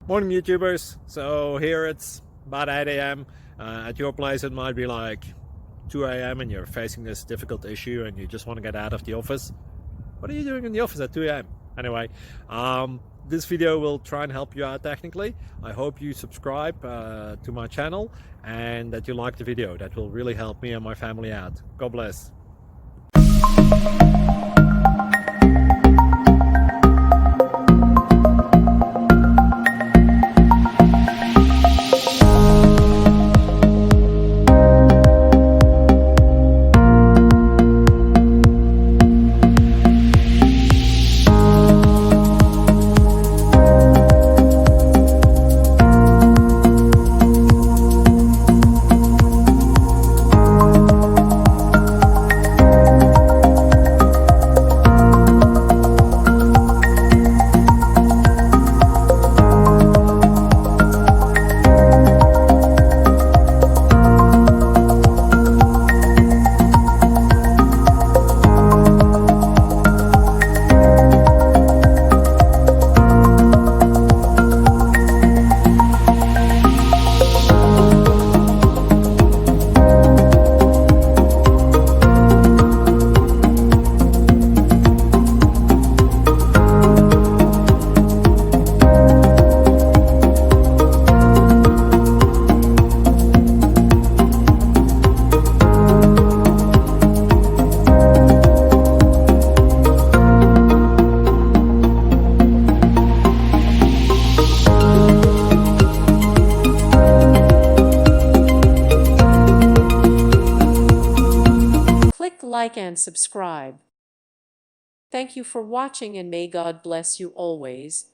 Morning, YouTubers. So here it's about 8 a.m. At your place, it might be like 2 a.m. and you're facing this difficult issue and you just want to get out of the office. What are you doing in the office at 2 a.m.? Anyway, this video will try and help you out technically. I hope you subscribe to my channel and that you like the video. That will really help me and my family out. God bless. Click like and subscribe. Thank you for watching and may God bless you always.